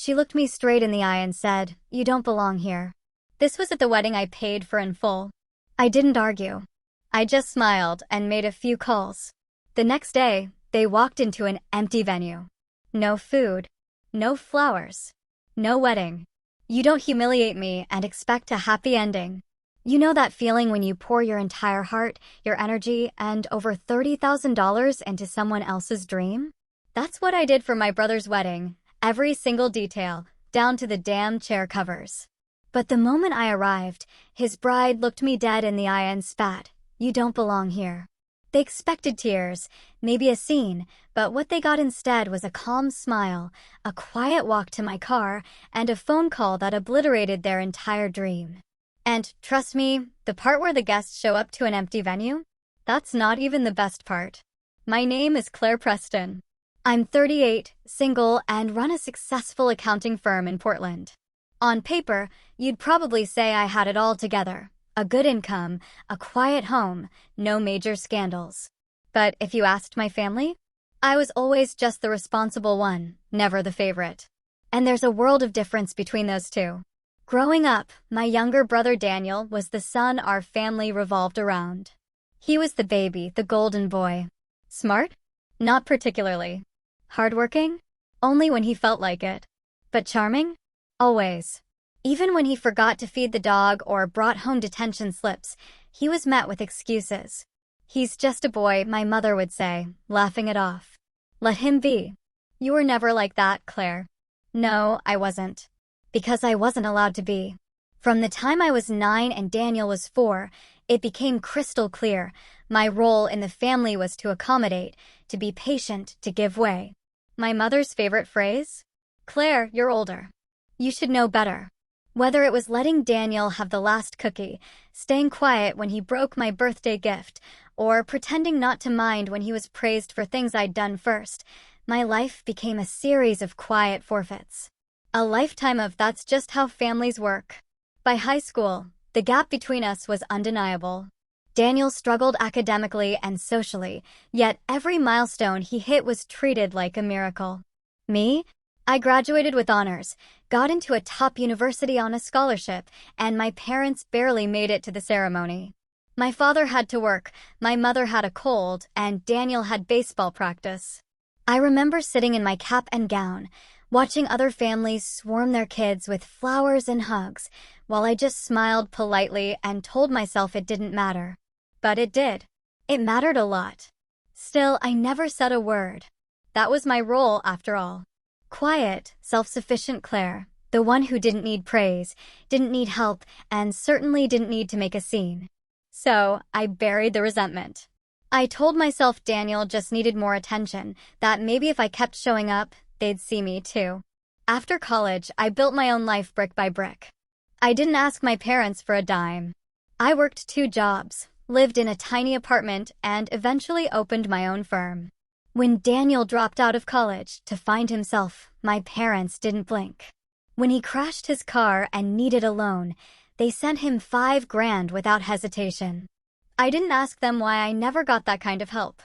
She looked me straight in the eye and said, "You don't belong here." This was at the wedding I paid for in full. I didn't argue. I just smiled and made a few calls. The next day, they walked into an empty venue. No food, no flowers, no wedding. You don't humiliate me and expect a happy ending. You know that feeling when you pour your entire heart, your energy, and over $30,000 into someone else's dream? That's what I did for my brother's wedding, every single detail, down to the damn chair covers. But the moment I arrived, his bride looked me dead in the eye and spat, "You don't belong here." They expected tears, maybe a scene, but what they got instead was a calm smile, a quiet walk to my car, and a phone call that obliterated their entire dream. And, trust me, the part where the guests show up to an empty venue? That's not even the best part. My name is Claire Preston. I'm 38, single, and run a successful accounting firm in Portland. On paper, you'd probably say I had it all together. A good income, a quiet home, no major scandals. But if you asked my family, I was always just the responsible one, never the favorite. And there's a world of difference between those two. Growing up, my younger brother Daniel was the son our family revolved around. He was the baby, the golden boy. Smart? Not particularly. Hardworking? Only when he felt like it. But charming? Always. Even when he forgot to feed the dog or brought home detention slips, he was met with excuses. "He's just a boy," my mother would say, laughing it off. Let him be. You were never like that, Claire. No, I wasn't. Because I wasn't allowed to be. From the time I was 9 and Daniel was 4, it became crystal clear. My role in the family was to accommodate, to be patient, to give way. My mother's favorite phrase? "Claire, you're older. You should know better." Whether it was letting Daniel have the last cookie, staying quiet when he broke my birthday gift, or pretending not to mind when he was praised for things I'd done first, my life became a series of quiet forfeits. A lifetime of "that's just how families work." By high school, the gap between us was undeniable. Daniel struggled academically and socially, yet every milestone he hit was treated like a miracle. Me? I graduated with honors, got into a top university on a scholarship, and my parents barely made it to the ceremony. My father had to work, my mother had a cold, and Daniel had baseball practice. I remember sitting in my cap and gown, watching other families swarm their kids with flowers and hugs, while I just smiled politely and told myself it didn't matter. But it did. It mattered a lot. Still, I never said a word. That was my role, after all. Quiet, self-sufficient Claire, the one who didn't need praise, didn't need help, and certainly didn't need to make a scene. So, I buried the resentment. I told myself Daniel just needed more attention, that maybe if I kept showing up, they'd see me too. After college, I built my own life brick by brick. I didn't ask my parents for a dime. I worked 2 jobs, lived in a tiny apartment, and eventually opened my own firm. When Daniel dropped out of college to find himself, my parents didn't blink. When he crashed his car and needed a loan, they sent him $5,000 without hesitation. I didn't ask them why I never got that kind of help.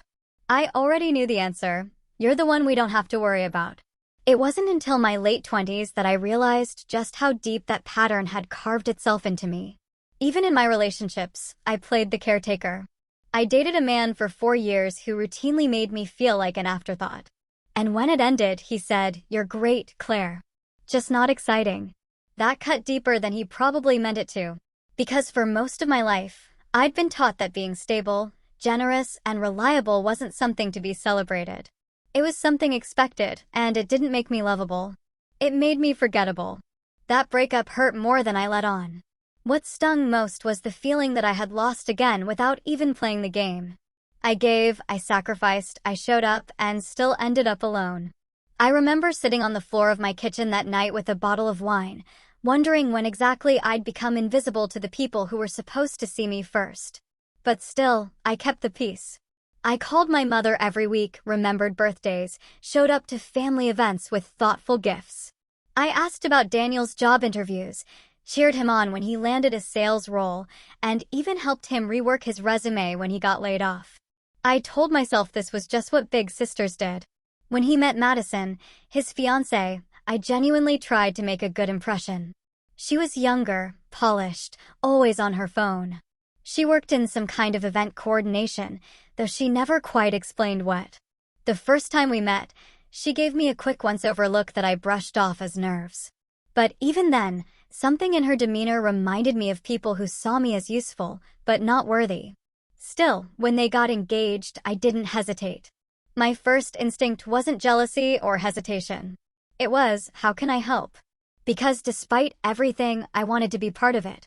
I already knew the answer. You're the one we don't have to worry about. It wasn't until my late 20s that I realized just how deep that pattern had carved itself into me. Even in my relationships, I played the caretaker. I dated a man for 4 years who routinely made me feel like an afterthought. And when it ended, he said, "You're great, Claire. Just not exciting." That cut deeper than he probably meant it to. Because for most of my life, I'd been taught that being stable, generous, and reliable wasn't something to be celebrated. It was something expected, and it didn't make me lovable. It made me forgettable. That breakup hurt more than I let on. What stung most was the feeling that I had lost again without even playing the game. I gave, I sacrificed, I showed up, and still ended up alone. I remember sitting on the floor of my kitchen that night with a bottle of wine, wondering when exactly I'd become invisible to the people who were supposed to see me first. But still, I kept the peace. I called my mother every week, remembered birthdays, showed up to family events with thoughtful gifts. I asked about Daniel's job interviews, cheered him on when he landed a sales role, and even helped him rework his resume when he got laid off. I told myself this was just what big sisters did. When he met Madison, his fiancée, I genuinely tried to make a good impression. She was younger, polished, always on her phone. She worked in some kind of event coordination, though she never quite explained what. The first time we met, she gave me a quick once-over look that I brushed off as nerves. But even then, something in her demeanor reminded me of people who saw me as useful, but not worthy. Still, when they got engaged, I didn't hesitate. My first instinct wasn't jealousy or hesitation. It was, how can I help? Because despite everything, I wanted to be part of it.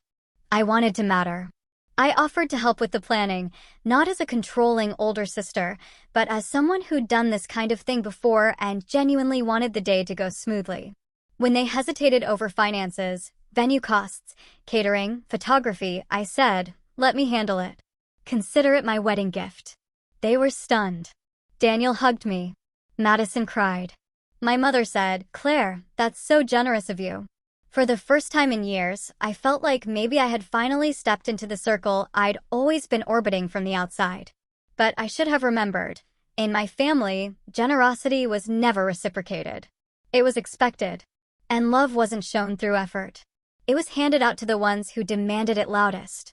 I wanted to matter. I offered to help with the planning, not as a controlling older sister, but as someone who'd done this kind of thing before and genuinely wanted the day to go smoothly. When they hesitated over finances, venue costs, catering, photography, I said, let me handle it. Consider it my wedding gift. They were stunned. Daniel hugged me. Madison cried. My mother said, Claire, that's so generous of you. For the first time in years, I felt like maybe I had finally stepped into the circle I'd always been orbiting from the outside. But I should have remembered, in my family, generosity was never reciprocated. It was expected. And love wasn't shown through effort. It was handed out to the ones who demanded it loudest.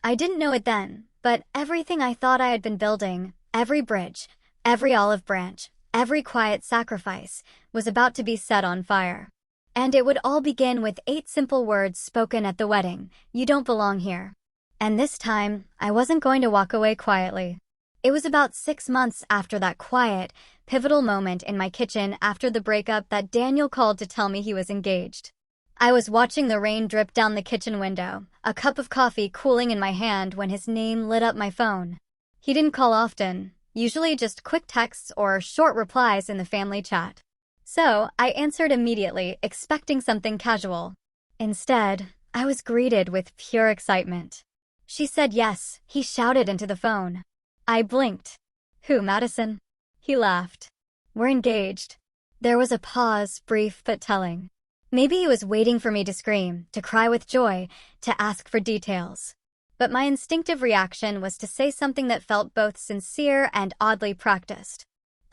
I didn't know it then, but everything I thought I had been building, every bridge, every olive branch, every quiet sacrifice, was about to be set on fire. And it would all begin with 8 simple words spoken at the wedding, you don't belong here. And this time, I wasn't going to walk away quietly. It was about 6 months after that quiet, pivotal moment in my kitchen after the breakup that Daniel called to tell me he was engaged. I was watching the rain drip down the kitchen window, a cup of coffee cooling in my hand when his name lit up my phone. He didn't call often, usually just quick texts or short replies in the family chat. So, I answered immediately, expecting something casual. Instead, I was greeted with pure excitement. She said yes, he shouted into the phone. I blinked. Who, Madison? He laughed. We're engaged. There was a pause, brief but telling. Maybe he was waiting for me to scream, to cry with joy, to ask for details. But my instinctive reaction was to say something that felt both sincere and oddly practiced.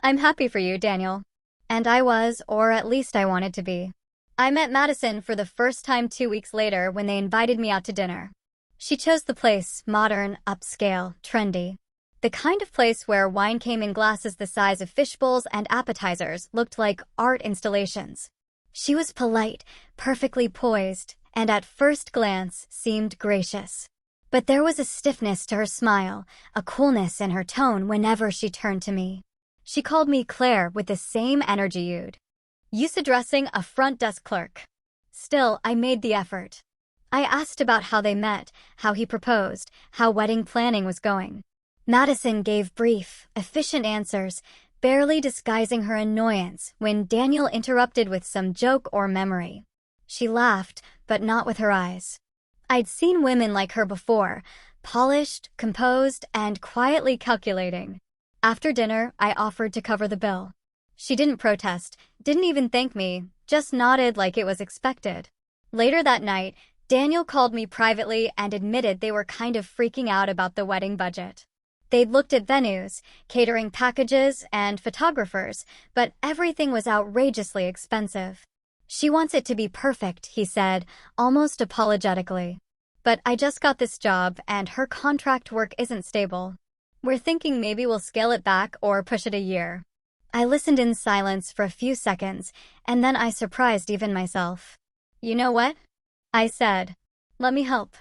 I'm happy for you, Daniel. And I was, or at least I wanted to be. I met Madison for the first time 2 weeks later when they invited me out to dinner. She chose the place, modern, upscale, trendy. The kind of place where wine came in glasses the size of fish bowls and appetizers looked like art installations. She was polite, perfectly poised, and at first glance seemed gracious. But there was a stiffness to her smile, a coolness in her tone whenever she turned to me. She called me Claire with the same energy you'd use addressing a front desk clerk. Still, I made the effort. I asked about how they met, how he proposed, how wedding planning was going. Madison gave brief, efficient answers, barely disguising her annoyance when Daniel interrupted with some joke or memory. She laughed, but not with her eyes. I'd seen women like her before, polished, composed, and quietly calculating. After dinner, I offered to cover the bill. She didn't protest, didn't even thank me, just nodded like it was expected. Later that night, Daniel called me privately and admitted they were kind of freaking out about the wedding budget. They'd looked at venues, catering packages, and photographers, but everything was outrageously expensive. She wants it to be perfect, he said, almost apologetically. But I just got this job and her contract work isn't stable. We're thinking maybe we'll scale it back or push it a year. I listened in silence for a few seconds, and then I surprised even myself. You know what? I said. Let me help.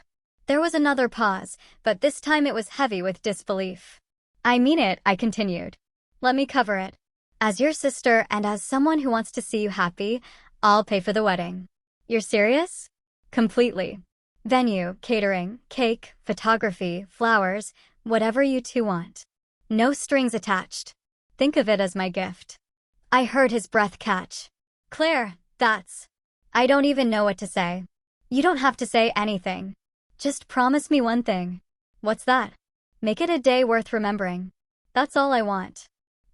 There was another pause, but this time it was heavy with disbelief. I mean it, I continued. Let me cover it. As your sister and as someone who wants to see you happy, I'll pay for the wedding. You're serious? Completely. Venue, catering, cake, photography, flowers, whatever you two want. No strings attached. Think of it as my gift. I heard his breath catch. Claire, that's... I don't even know what to say. You don't have to say anything. Just promise me one thing. What's that? Make it a day worth remembering. That's all I want.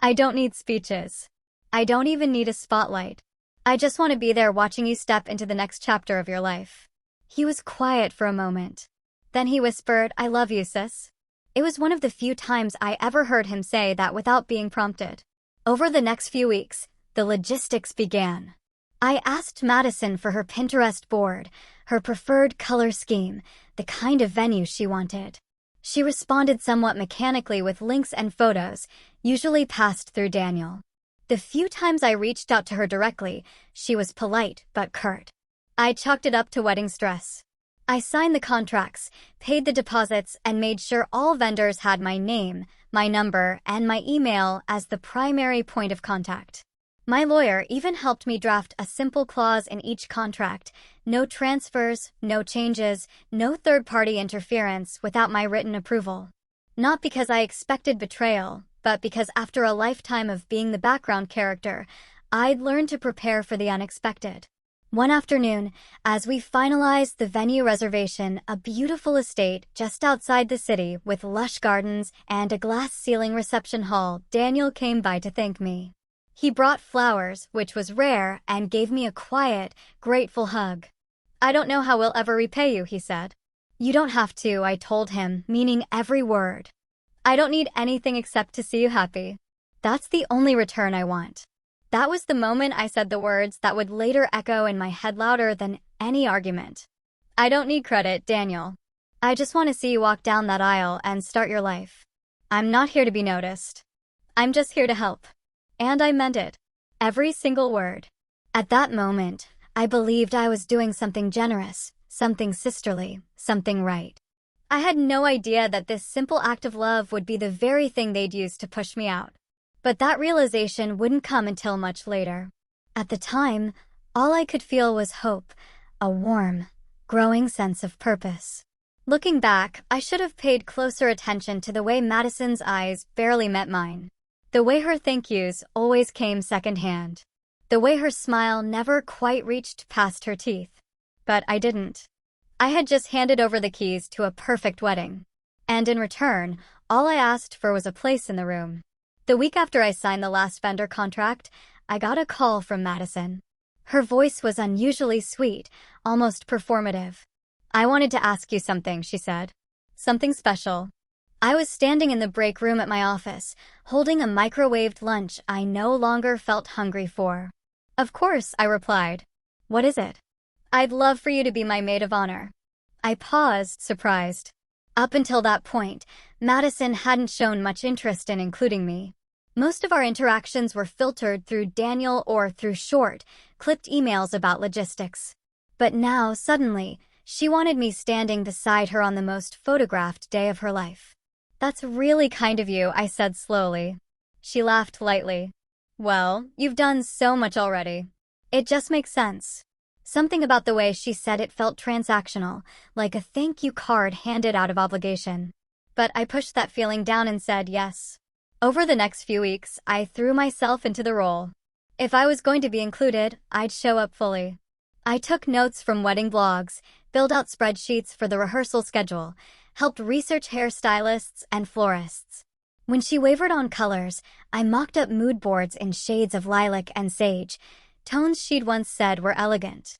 I don't need speeches. I don't even need a spotlight. I just want to be there watching you step into the next chapter of your life. He was quiet for a moment. Then he whispered, I love you, sis. It was one of the few times I ever heard him say that without being prompted. Over the next few weeks, the logistics began. I asked Madison for her Pinterest board, her preferred color scheme, the kind of venue she wanted. She responded somewhat mechanically with links and photos, usually passed through Daniel. The few times I reached out to her directly, she was polite but curt. I chalked it up to wedding stress. I signed the contracts, paid the deposits, and made sure all vendors had my name, my number, and my email as the primary point of contact. My lawyer even helped me draft a simple clause in each contract: no transfers, no changes, no third-party interference without my written approval. Not because I expected betrayal, but because after a lifetime of being the background character, I'd learned to prepare for the unexpected. One afternoon, as we finalized the venue reservation, a beautiful estate just outside the city with lush gardens and a glass-ceiling reception hall, Daniel came by to thank me. He brought flowers, which was rare, and gave me a quiet, grateful hug. "I don't know how we'll ever repay you," he said. "You don't have to," I told him, meaning every word. "I don't need anything except to see you happy. That's the only return I want." That was the moment I said the words that would later echo in my head louder than any argument. "I don't need credit, Daniel. I just want to see you walk down that aisle and start your life. I'm not here to be noticed. I'm just here to help." And I meant it. Every single word. At that moment, I believed I was doing something generous, something sisterly, something right. I had no idea that this simple act of love would be the very thing they'd use to push me out. But that realization wouldn't come until much later. At the time, all I could feel was hope, a warm, growing sense of purpose. Looking back, I should have paid closer attention to the way Madison's eyes barely met mine. The way her thank yous always came secondhand. The way her smile never quite reached past her teeth. But I didn't. I had just handed over the keys to a perfect wedding. And in return, all I asked for was a place in the room. The week after I signed the last vendor contract, I got a call from Madison. Her voice was unusually sweet, almost performative. "I wanted to ask you something," she said. "Something special." I was standing in the break room at my office, holding a microwaved lunch I no longer felt hungry for. "Of course," I replied. "What is it?" "I'd love for you to be my maid of honor." I paused, surprised. Up until that point, Madison hadn't shown much interest in including me. Most of our interactions were filtered through Daniel or through short, clipped emails about logistics. But now, suddenly, she wanted me standing beside her on the most photographed day of her life. "That's really kind of you," I said slowly. She laughed lightly. "Well, you've done so much already. It just makes sense." Something about the way she said it felt transactional, like a thank you card handed out of obligation. But I pushed that feeling down and said yes. Over the next few weeks, I threw myself into the role. If I was going to be included, I'd show up fully. I took notes from wedding blogs, filled out spreadsheets for the rehearsal schedule, helped research hairstylists and florists. When she wavered on colors, I mocked up mood boards in shades of lilac and sage, tones she'd once said were elegant.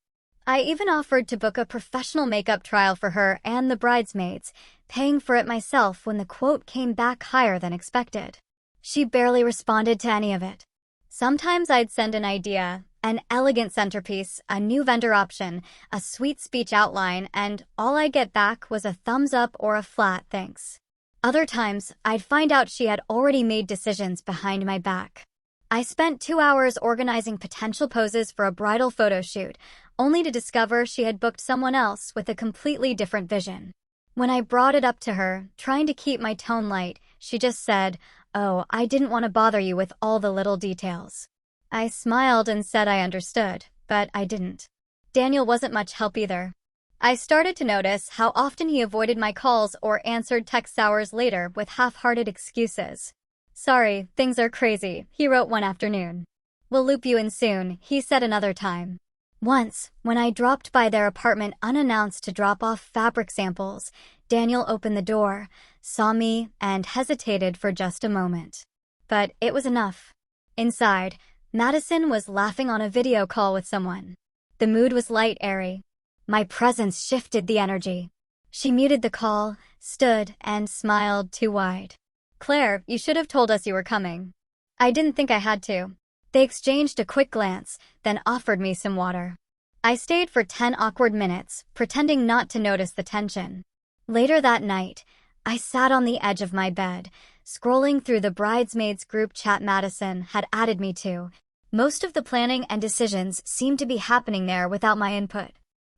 I even offered to book a professional makeup trial for her and the bridesmaids, paying for it myself when the quote came back higher than expected. She barely responded to any of it. Sometimes I'd send an idea, an elegant centerpiece, a new vendor option, a sweet speech outline, and all I'd get back was a thumbs up or a flat thanks. Other times, I'd find out she had already made decisions behind my back. I spent 2 hours organizing potential poses for a bridal photo shoot, only to discover she had booked someone else with a completely different vision. When I brought it up to her, trying to keep my tone light, she just said, "Oh, I didn't want to bother you with all the little details." I smiled and said I understood, but I didn't. Daniel wasn't much help either. I started to notice how often he avoided my calls or answered texts hours later with half-hearted excuses. "Sorry, things are crazy," he wrote one afternoon. "We'll loop you in soon," he said another time. Once, when I dropped by their apartment unannounced to drop off fabric samples, Daniel opened the door, saw me, and hesitated for just a moment. But it was enough. Inside, Madison was laughing on a video call with someone. The mood was light, airy. My presence shifted the energy. She muted the call, stood, and smiled too wide. "Claire, you should have told us you were coming." "I didn't think I had to." They exchanged a quick glance, then offered me some water. I stayed for 10 awkward minutes, pretending not to notice the tension. Later that night, I sat on the edge of my bed, scrolling through the bridesmaids group chat Madison had added me to. Most of the planning and decisions seemed to be happening there without my input.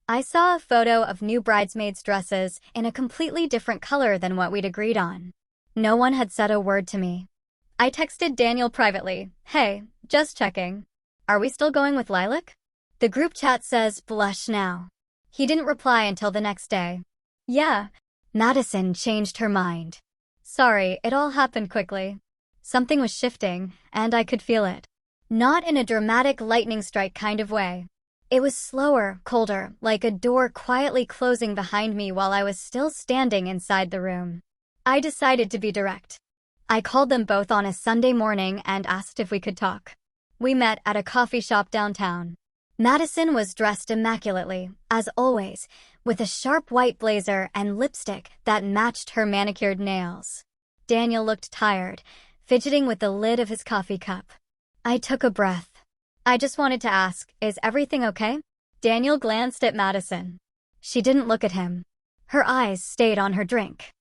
I saw a photo of new bridesmaids' dresses in a completely different color than what we'd agreed on. No one had said a word to me. I texted Daniel privately, "Hey, just checking. Are we still going with lilac?" The group chat says, "Blush now." He didn't reply until the next day. "Yeah." Madison changed her mind. "Sorry, it all happened quickly." Something was shifting, and I could feel it. Not in a dramatic lightning strike kind of way. It was slower, colder, like a door quietly closing behind me while I was still standing inside the room. I decided to be direct. I called them both on a Sunday morning and asked if we could talk. We met at a coffee shop downtown. Madison was dressed immaculately, as always, with a sharp white blazer and lipstick that matched her manicured nails. Daniel looked tired, fidgeting with the lid of his coffee cup. I took a breath. "I just wanted to ask, is everything okay?" Daniel glanced at Madison. She didn't look at him. Her eyes stayed on her drink.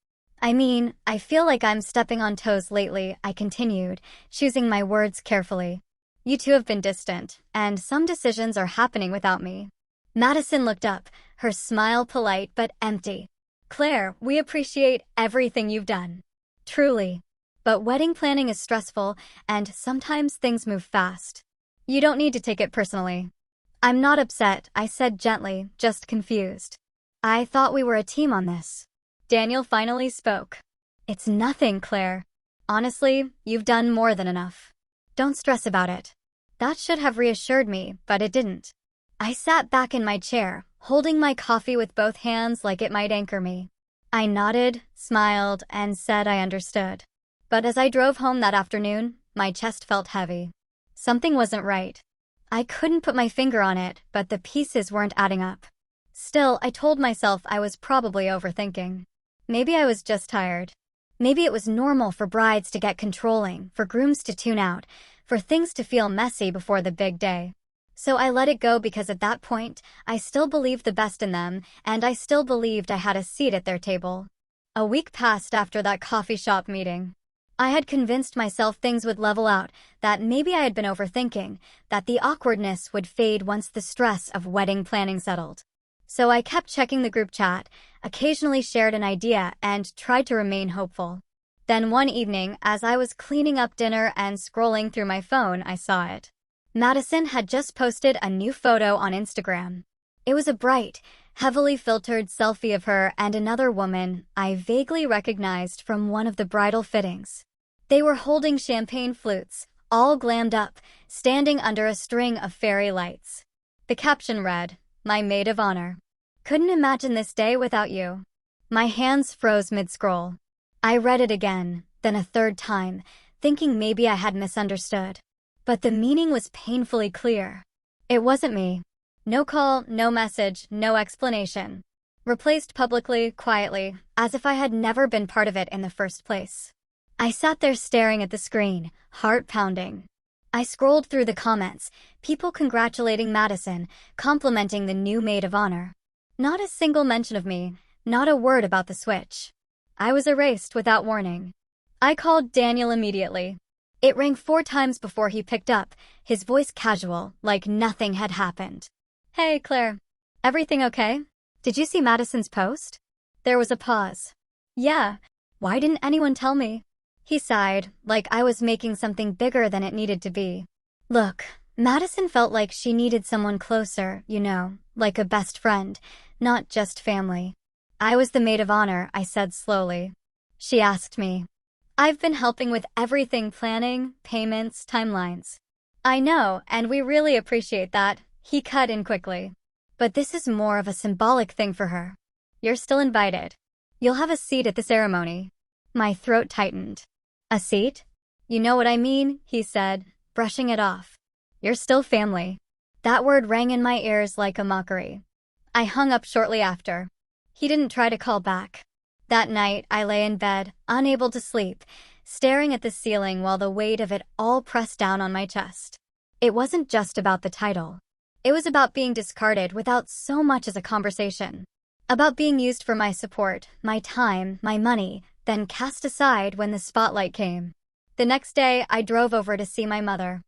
I feel like I'm stepping on toes lately," I continued, choosing my words carefully. "You two have been distant, and some decisions are happening without me." Madison looked up, her smile polite but empty. "Claire, we appreciate everything you've done. Truly. But wedding planning is stressful, and sometimes things move fast. You don't need to take it personally." "I'm not upset," I said gently, just confused. "I thought we were a team on this." Daniel finally spoke. "It's nothing, Claire. Honestly, you've done more than enough. Don't stress about it." That should have reassured me, but it didn't. I sat back in my chair, holding my coffee with both hands like it might anchor me. I nodded, smiled, and said I understood. But as I drove home that afternoon, my chest felt heavy. Something wasn't right. I couldn't put my finger on it, but the pieces weren't adding up. Still, I told myself I was probably overthinking. Maybe I was just tired. Maybe it was normal for brides to get controlling, for grooms to tune out, for things to feel messy before the big day. So I let it go because at that point, I still believed the best in them, and I still believed I had a seat at their table. A week passed after that coffee shop meeting. I had convinced myself things would level out, that maybe I had been overthinking, that the awkwardness would fade once the stress of wedding planning settled. So I kept checking the group chat, occasionally shared an idea, and tried to remain hopeful. Then one evening, as I was cleaning up dinner and scrolling through my phone, I saw it. Madison had just posted a new photo on Instagram. It was a bright, heavily filtered selfie of her and another woman I vaguely recognized from one of the bridal fittings. They were holding champagne flutes, all glammed up, standing under a string of fairy lights. The caption read, "My maid of honor. Couldn't imagine this day without you." My hands froze mid-scroll. I read it again, then a third time, thinking maybe I had misunderstood. But the meaning was painfully clear. It wasn't me. No call, no message, no explanation. Replaced publicly, quietly, as if I had never been part of it in the first place. I sat there staring at the screen, heart pounding. I scrolled through the comments, people congratulating Madison, complimenting the new maid of honor. Not a single mention of me, not a word about the switch. I was erased without warning. I called Daniel immediately. It rang 4 times before he picked up, his voice casual, like nothing had happened. "Hey, Claire. Everything okay? Did you see Madison's post?" There was a pause. "Yeah. Why didn't anyone tell me?" He sighed, like I was making something bigger than it needed to be. "Look, Madison felt like she needed someone closer, like a best friend, not just family. I was the maid of honor," I said slowly. She asked me. "I've been helping with everything, planning, payments, timelines." "I know, and we really appreciate that," he cut in quickly. "But this is more of a symbolic thing for her. You're still invited. You'll have a seat at the ceremony." My throat tightened. "A seat? You know what I mean," he said, brushing it off. "You're still family." That word rang in my ears like a mockery. I hung up shortly after. He didn't try to call back. That night, I lay in bed, unable to sleep, staring at the ceiling while the weight of it all pressed down on my chest. It wasn't just about the title. It was about being discarded without so much as a conversation. About being used for my support, my time, my money, then cast aside when the spotlight came. The next day, I drove over to see my mother.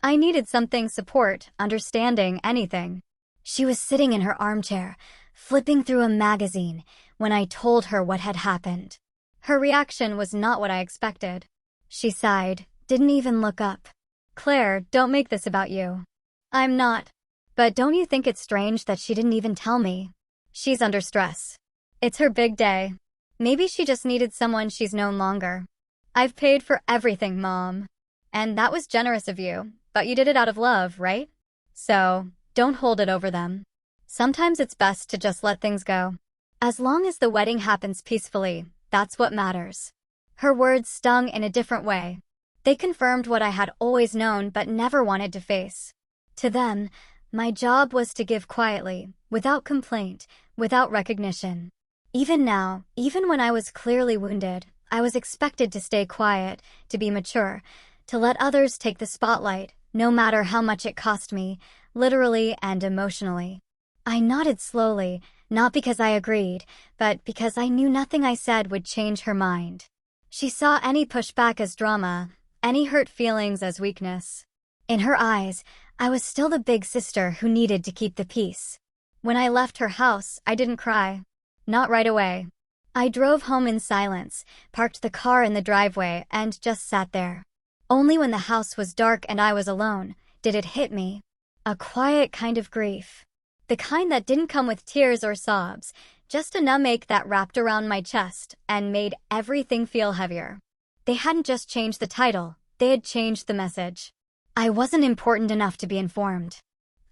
I needed something, support, understanding, anything. She was sitting in her armchair, flipping through a magazine, when I told her what had happened. Her reaction was not what I expected. She sighed, didn't even look up. "Claire, don't make this about you." "I'm not. But don't you think it's strange that she didn't even tell me?" "She's under stress. It's her big day. Maybe she just needed someone she's known longer." "I've paid for everything, Mom. And that was generous of you, but you did it out of love, right? So, don't hold it over them. Sometimes it's best to just let things go. As long as the wedding happens peacefully, that's what matters." Her words stung in a different way. They confirmed what I had always known but never wanted to face. To them, my job was to give quietly, without complaint, without recognition. Even now, even when I was clearly wounded, I was expected to stay quiet, to be mature, to let others take the spotlight, no matter how much it cost me, literally and emotionally. I nodded slowly, not because I agreed, but because I knew nothing I said would change her mind. She saw any pushback as drama, any hurt feelings as weakness. In her eyes, I was still the big sister who needed to keep the peace. When I left her house, I didn't cry. Not right away. I drove home in silence, parked the car in the driveway, and just sat there. Only when the house was dark and I was alone did it hit me. A quiet kind of grief. The kind that didn't come with tears or sobs, just a numb ache that wrapped around my chest and made everything feel heavier. They hadn't just changed the title, they had changed the message. I wasn't important enough to be informed.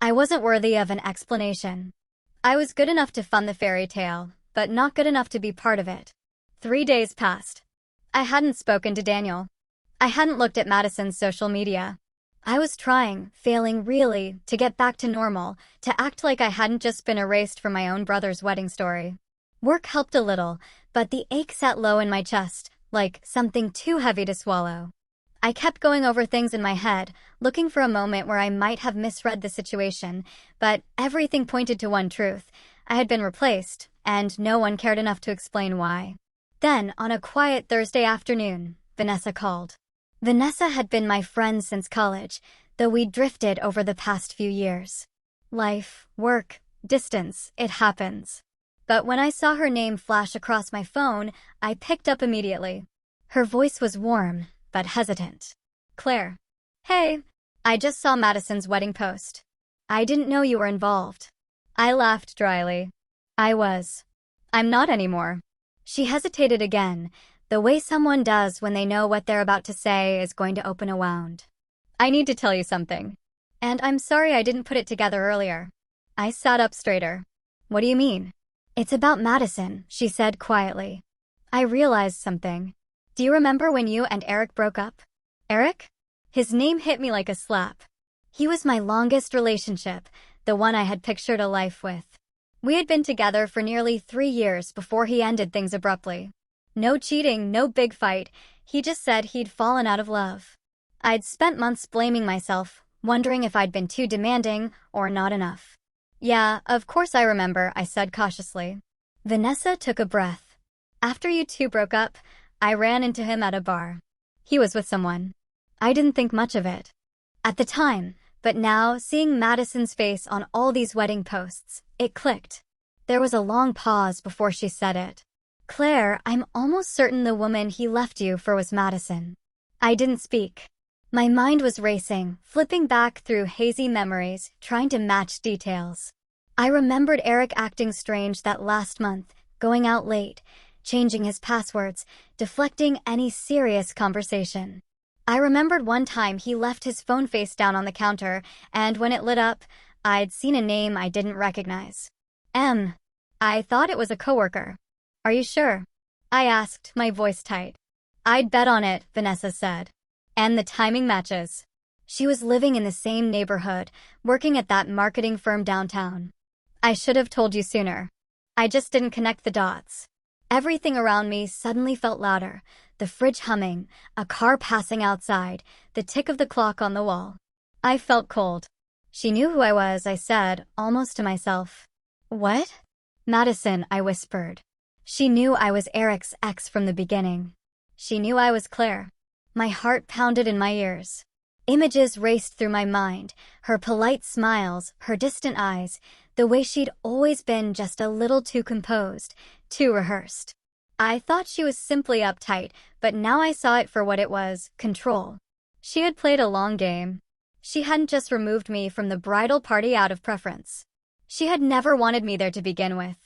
I wasn't worthy of an explanation. I was good enough to fund the fairy tale, but not good enough to be part of it. 3 days passed. I hadn't spoken to Daniel. I hadn't looked at Madison's social media. I was trying, failing really, to get back to normal, to act like I hadn't just been erased from my own brother's wedding story. Work helped a little, but the ache sat low in my chest, like something too heavy to swallow. I kept going over things in my head, looking for a moment where I might have misread the situation, but everything pointed to one truth. I had been replaced, and no one cared enough to explain why. Then, on a quiet Thursday afternoon, Vanessa called. Vanessa had been my friend since college, though we'd drifted over the past few years. Life, work, distance, it happens. But when I saw her name flash across my phone, I picked up immediately. Her voice was warm, but hesitant. "Claire." "Hey, I just saw Madison's wedding post. I didn't know you were involved." I laughed dryly. "I was. I'm not anymore." She hesitated again, the way someone does when they know what they're about to say is going to open a wound. "I need to tell you something. And I'm sorry I didn't put it together earlier." I sat up straighter. "What do you mean?" "It's about Madison," she said quietly. "I realized something. Do you remember when you and Eric broke up?" "Eric?" His name hit me like a slap. He was my longest relationship, the one I had pictured a life with. We had been together for nearly 3 years before he ended things abruptly. No cheating, no big fight. He just said he'd fallen out of love. I'd spent months blaming myself, wondering if I'd been too demanding or not enough. "Yeah, of course I remember," I said cautiously. Vanessa took a breath. "After you two broke up, I ran into him at a bar. He was with someone. I didn't think much of it at the time, but now, seeing Madison's face on all these wedding posts, it clicked." There was a long pause before she said it. "Claire, I'm almost certain the woman he left you for was Madison." I didn't speak. My mind was racing, flipping back through hazy memories, trying to match details. I remembered Eric acting strange that last month, going out late, changing his passwords, deflecting any serious conversation. I remembered one time he left his phone face down on the counter, and when it lit up, I'd seen a name I didn't recognize. M. I thought it was a coworker. "Are you sure?" I asked, my voice tight. "I'd bet on it," Vanessa said. "And the timing matches." She was living in the same neighborhood, working at that marketing firm downtown. "I should have told you sooner. I just didn't connect the dots." Everything around me suddenly felt louder, the fridge humming, a car passing outside, the tick of the clock on the wall. I felt cold. She knew who I was, I said, almost to myself. What? Madison, I whispered. She knew I was Eric's ex from the beginning. She knew I was Claire. My heart pounded in my ears. Images raced through my mind, her polite smiles, her distant eyes, the way she'd always been just a little too composed, too rehearsed. I thought she was simply uptight, but now I saw it for what it was, control. She had played a long game. She hadn't just removed me from the bridal party out of preference. She had never wanted me there to begin with.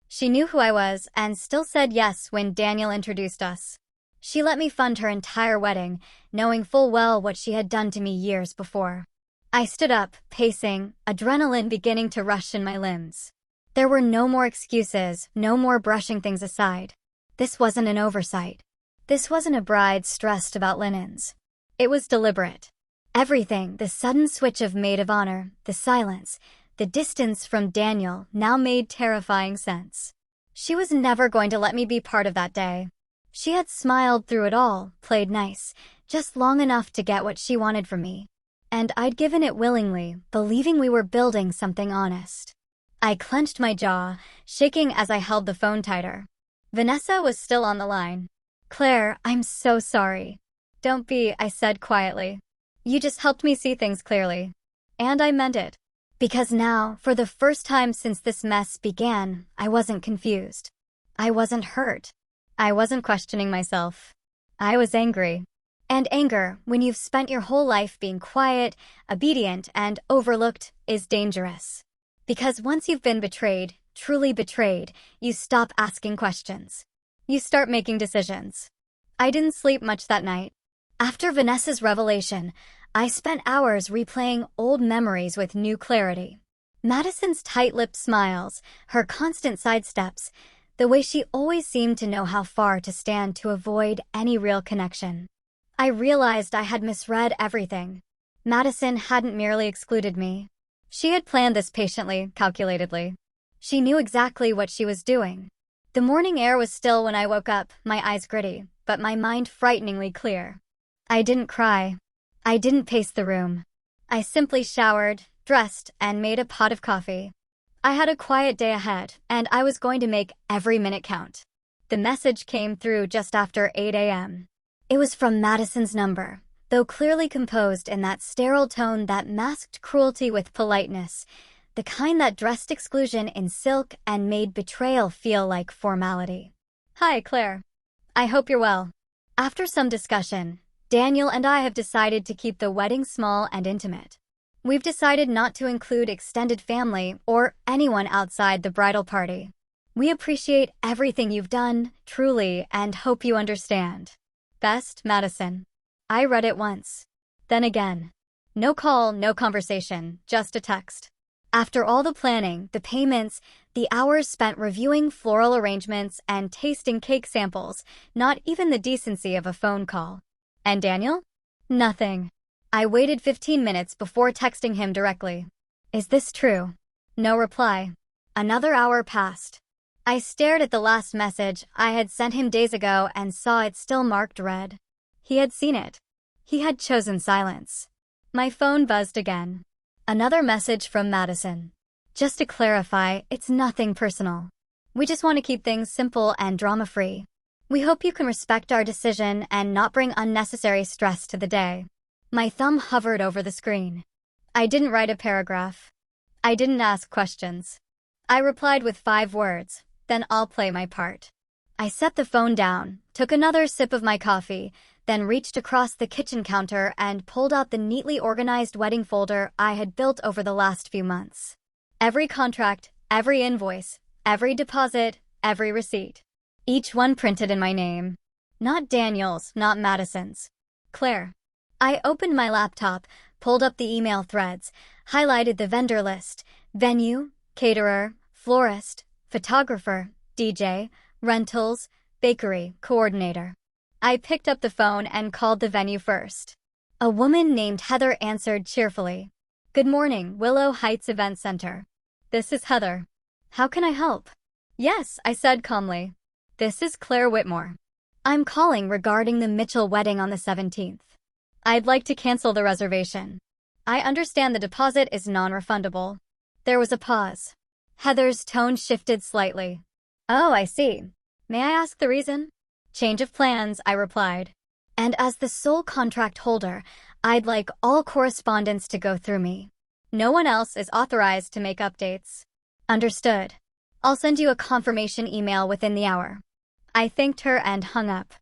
She knew who I was and still said yes when Daniel introduced us. She let me fund her entire wedding, knowing full well what she had done to me years before. I stood up, pacing, adrenaline beginning to rush in my limbs. There were no more excuses, no more brushing things aside. This wasn't an oversight. This wasn't a bride stressed about linens. It was deliberate. Everything, the sudden switch of maid of honor, the silence, the distance from Daniel, now made terrifying sense. She was never going to let me be part of that day. She had smiled through it all, played nice, just long enough to get what she wanted from me. And I'd given it willingly, believing we were building something honest. I clenched my jaw, shaking as I held the phone tighter. Vanessa was still on the line. Claire, I'm so sorry. Don't be, I said quietly. You just helped me see things clearly. And I meant it. Because now, for the first time since this mess began, I wasn't confused. I wasn't hurt. I wasn't questioning myself. I was angry. And anger, when you've spent your whole life being quiet, obedient, and overlooked, is dangerous. Because once you've been betrayed, truly betrayed, you stop asking questions. You start making decisions. I didn't sleep much that night. After Vanessa's revelation, I spent hours replaying old memories with new clarity. Madison's tight-lipped smiles, her constant sidesteps, the way she always seemed to know how far to stand to avoid any real connection. I realized I had misread everything. Madison hadn't merely excluded me. She had planned this patiently, calculatedly. She knew exactly what she was doing. The morning air was still when I woke up, my eyes gritty, but my mind frighteningly clear. I didn't cry. I didn't pace the room. I simply showered, dressed, and made a pot of coffee. I had a quiet day ahead, and I was going to make every minute count. The message came through just after 8 a.m. It was from Madison's number, though clearly composed in that sterile tone that masked cruelty with politeness, the kind that dressed exclusion in silk and made betrayal feel like formality. Hi, Claire. I hope you're well. After some discussion, Daniel and I have decided to keep the wedding small and intimate. We've decided not to include extended family or anyone outside the bridal party. We appreciate everything you've done, truly, and hope you understand. Best, Madison. I read it once. Then again. No call, no conversation, just a text. After all the planning, the payments, the hours spent reviewing floral arrangements and tasting cake samples, not even the decency of a phone call. And Daniel? Nothing. I waited 15 minutes before texting him directly. Is this true? No reply. Another hour passed. I stared at the last message I had sent him days ago and saw it still marked read. He had seen it. He had chosen silence. My phone buzzed again. Another message from Madison. Just to clarify, it's nothing personal. We just want to keep things simple and drama-free. We hope you can respect our decision and not bring unnecessary stress to the day. My thumb hovered over the screen. I didn't write a paragraph. I didn't ask questions. I replied with 5 words, then I'll play my part. I set the phone down, took another sip of my coffee, then reached across the kitchen counter and pulled out the neatly organized wedding folder I had built over the last few months. Every contract, every invoice, every deposit, every receipt. Each one printed in my name. Not Daniel's, not Madison's. Claire. I opened my laptop, pulled up the email threads, highlighted the vendor list, venue, caterer, florist, photographer, DJ, rentals, bakery, coordinator. I picked up the phone and called the venue first. A woman named Heather answered cheerfully. Good morning, Willow Heights Event Center. This is Heather. How can I help? Yes, I said calmly. This is Claire Whitmore. I'm calling regarding the Mitchell wedding on the 17th. I'd like to cancel the reservation. I understand the deposit is non-refundable. There was a pause. Heather's tone shifted slightly. Oh, I see. May I ask the reason? Change of plans, I replied. And as the sole contract holder, I'd like all correspondence to go through me. No one else is authorized to make updates. Understood. I'll send you a confirmation email within the hour. I thanked her and hung up.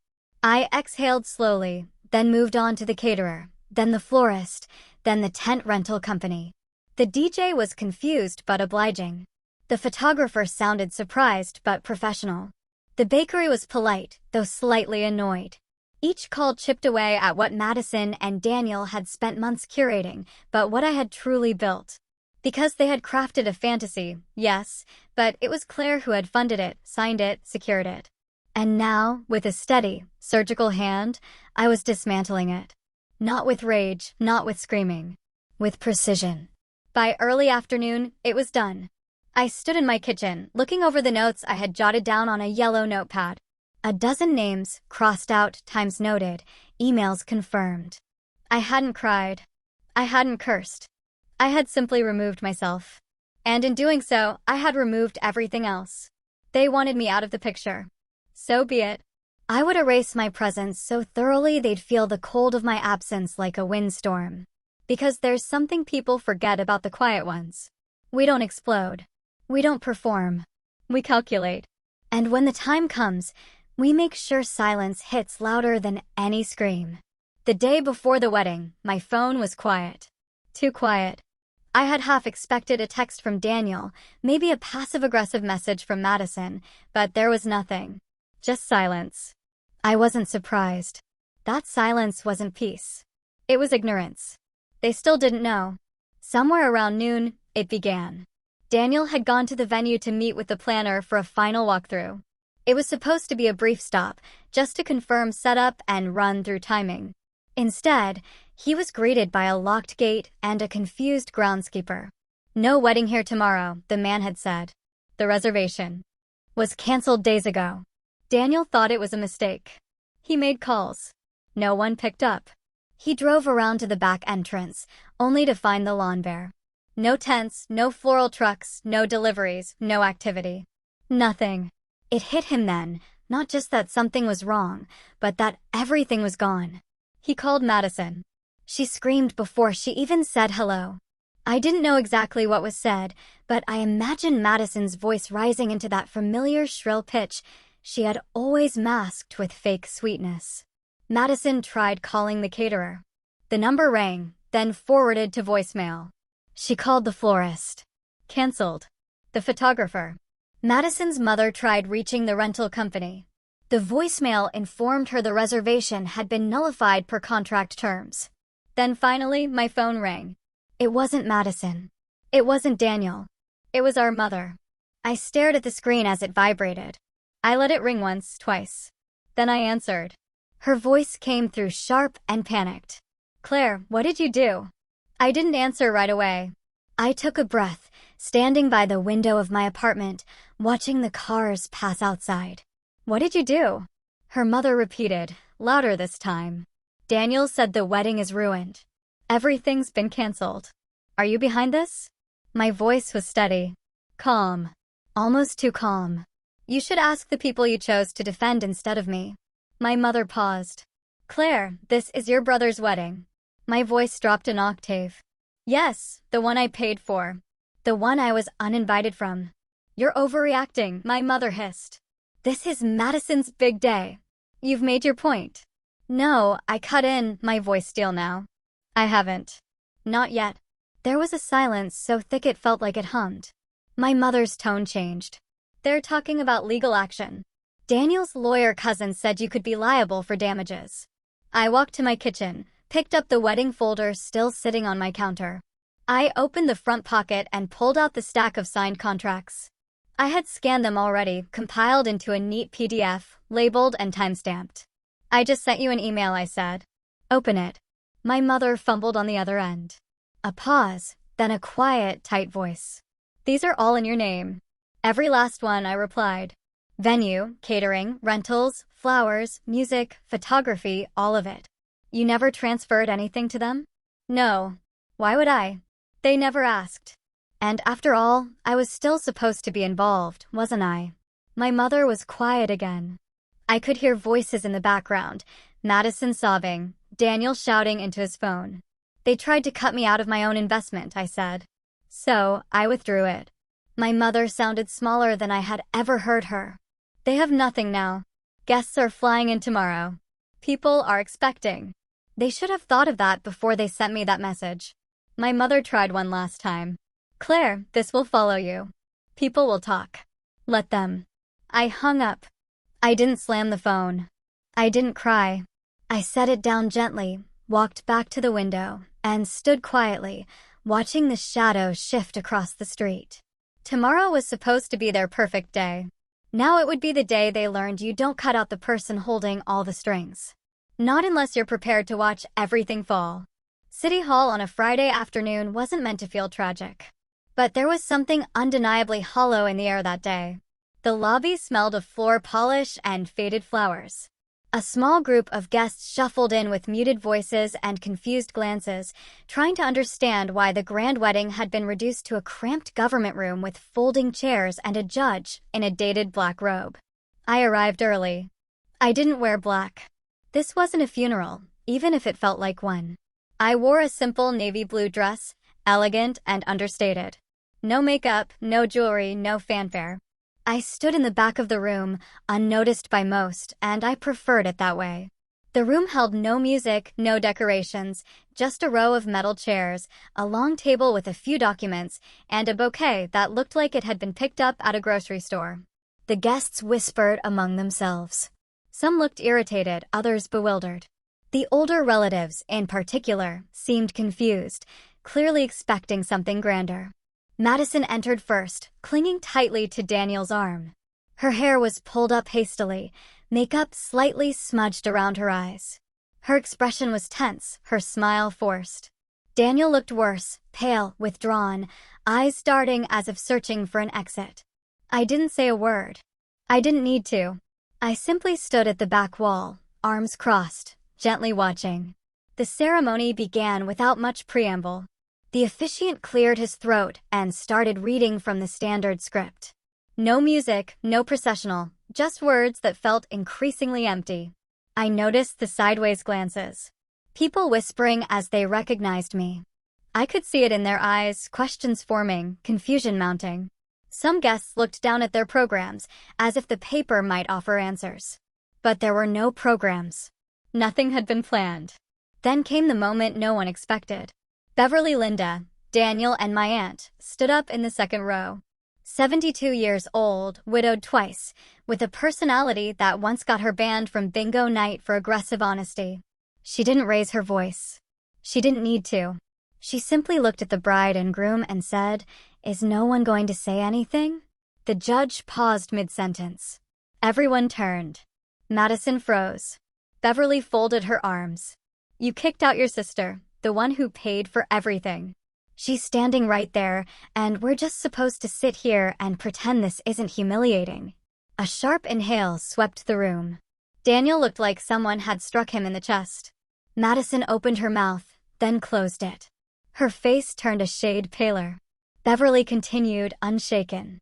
I exhaled slowly, then moved on to the caterer, then the florist, then the tent rental company. The DJ was confused but obliging. The photographer sounded surprised but professional. The bakery was polite, though slightly annoyed. Each call chipped away at what Madison and Daniel had spent months curating, but what I had truly built. Because they had crafted a fantasy, yes, but it was Claire who had funded it, signed it, secured it. And now, with a steady, surgical hand, I was dismantling it. Not with rage, not with screaming. With precision. By early afternoon, it was done. I stood in my kitchen, looking over the notes I had jotted down on a yellow notepad. A dozen names, crossed out, times noted, emails confirmed. I hadn't cried. I hadn't cursed. I had simply removed myself. And in doing so, I had removed everything else. They wanted me out of the picture. So be it. I would erase my presence so thoroughly they'd feel the cold of my absence like a windstorm. Because there's something people forget about the quiet ones. We don't explode. We don't perform. We calculate. And when the time comes, we make sure silence hits louder than any scream. The day before the wedding, my phone was quiet. Too quiet. I had half expected a text from Daniel, maybe a passive-aggressive message from Madison, but there was nothing. Just silence. I wasn't surprised. That silence wasn't peace. It was ignorance. They still didn't know. Somewhere around noon, it began. Daniel had gone to the venue to meet with the planner for a final walkthrough. It was supposed to be a brief stop, just to confirm setup and run through timing. Instead, he was greeted by a locked gate and a confused groundskeeper. No wedding here tomorrow, the man had said. The reservation was canceled days ago. Daniel thought it was a mistake. He made calls. No one picked up. He drove around to the back entrance, only to find the lawn bare. No tents, no floral trucks, no deliveries, no activity. Nothing. It hit him then, not just that something was wrong, but that everything was gone. He called Madison. She screamed before she even said hello. I didn't know exactly what was said, but I imagined Madison's voice rising into that familiar shrill pitch she had always masked with fake sweetness. Madison tried calling the caterer. The number rang, then forwarded to voicemail. She called the florist. Cancelled. The photographer. Madison's mother tried reaching the rental company. The voicemail informed her the reservation had been nullified per contract terms. Then finally, my phone rang. It wasn't Madison. It wasn't Daniel. It was our mother. I stared at the screen as it vibrated. I let it ring once, twice. Then I answered. Her voice came through sharp and panicked. Claire, what did you do? I didn't answer right away. I took a breath, standing by the window of my apartment, watching the cars pass outside. What did you do? Her mother repeated, louder this time. Daniel said the wedding is ruined. Everything's been canceled. Are you behind this? My voice was steady. Calm. Almost too calm. You should ask the people you chose to defend instead of me. My mother paused. Claire, this is your brother's wedding. My voice dropped an octave. Yes, the one I paid for. The one I was uninvited from. You're overreacting, my mother hissed. This is Madison's big day. You've made your point. No, I cut in, my voice steel now. I haven't. Not yet. There was a silence so thick it felt like it hummed. My mother's tone changed. They're talking about legal action. Daniel's lawyer cousin said you could be liable for damages. I walked to my kitchen, picked up the wedding folder still sitting on my counter. I opened the front pocket and pulled out the stack of signed contracts. I had scanned them already, compiled into a neat PDF, labeled and timestamped. I just sent you an email, I said. Open it. My mother fumbled on the other end. A pause, then a quiet, tight voice. These are all in your name. Every last one, I replied. Venue, catering, rentals, flowers, music, photography, all of it. You never transferred anything to them? No. Why would I? They never asked. And after all, I was still supposed to be involved, wasn't I? My mother was quiet again. I could hear voices in the background, Madison sobbing, Daniel shouting into his phone. They tried to cut me out of my own investment, I said. So, I withdrew it. My mother sounded smaller than I had ever heard her. They have nothing now. Guests are flying in tomorrow. People are expecting. They should have thought of that before they sent me that message. My mother tried one last time. Claire, this will follow you. People will talk. Let them. I hung up. I didn't slam the phone. I didn't cry. I set it down gently, walked back to the window, and stood quietly, watching the shadows shift across the street. Tomorrow was supposed to be their perfect day. Now it would be the day they learned you don't cut out the person holding all the strings. Not unless you're prepared to watch everything fall. City Hall on a Friday afternoon wasn't meant to feel tragic. But there was something undeniably hollow in the air that day. The lobby smelled of floor polish and faded flowers. A small group of guests shuffled in with muted voices and confused glances, trying to understand why the grand wedding had been reduced to a cramped government room with folding chairs and a judge in a dated black robe. I arrived early. I didn't wear black. This wasn't a funeral, even if it felt like one. I wore a simple navy blue dress, elegant and understated. No makeup, no jewelry, no fanfare. I stood in the back of the room, unnoticed by most, and I preferred it that way. The room held no music, no decorations, just a row of metal chairs, a long table with a few documents, and a bouquet that looked like it had been picked up at a grocery store. The guests whispered among themselves. Some looked irritated, others bewildered. The older relatives, in particular, seemed confused, clearly expecting something grander. Madison entered first, clinging tightly to Daniel's arm. Her hair was pulled up hastily, makeup slightly smudged around her eyes. Her expression was tense, her smile forced. Daniel looked worse, pale, withdrawn, eyes darting as if searching for an exit. I didn't say a word. I didn't need to. I simply stood at the back wall, arms crossed, gently watching. The ceremony began without much preamble. The officiant cleared his throat and started reading from the standard script. No music, no processional, just words that felt increasingly empty. I noticed the sideways glances. People whispering as they recognized me. I could see it in their eyes, questions forming, confusion mounting. Some guests looked down at their programs, as if the paper might offer answers. But there were no programs. Nothing had been planned. Then came the moment no one expected. Beverly, Linda, Daniel, and my aunt stood up in the second row. 72 years old, widowed twice, with a personality that once got her banned from bingo night for aggressive honesty. She didn't raise her voice. She didn't need to. She simply looked at the bride and groom and said, "Is no one going to say anything?" The judge paused mid-sentence. Everyone turned. Madison froze. Beverly folded her arms. "You kicked out your sister. The one who paid for everything. She's standing right there, and we're just supposed to sit here and pretend this isn't humiliating." A sharp inhale swept the room. Daniel looked like someone had struck him in the chest. Madison opened her mouth, then closed it. Her face turned a shade paler. Beverly continued, unshaken.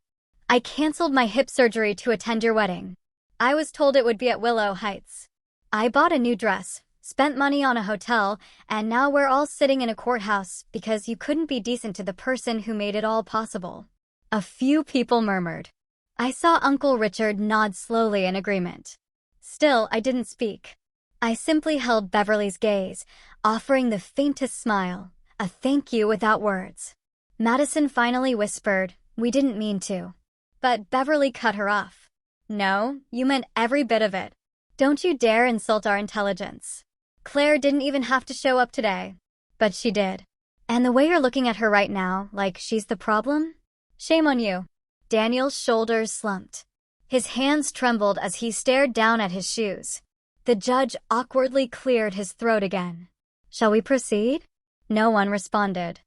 "I canceled my hip surgery to attend your wedding. I was told it would be at Willow Heights. I bought a new dress, spent money on a hotel, and now we're all sitting in a courthouse because you couldn't be decent to the person who made it all possible." A few people murmured. I saw Uncle Richard nod slowly in agreement. Still, I didn't speak. I simply held Beverly's gaze, offering the faintest smile, a thank you without words. Madison finally whispered, "We didn't mean to." But Beverly cut her off. "No, you meant every bit of it. Don't you dare insult our intelligence. Claire didn't even have to show up today. But she did. And the way you're looking at her right now, like she's the problem? Shame on you." Daniel's shoulders slumped. His hands trembled as he stared down at his shoes. The judge awkwardly cleared his throat again. "Shall we proceed?" No one responded.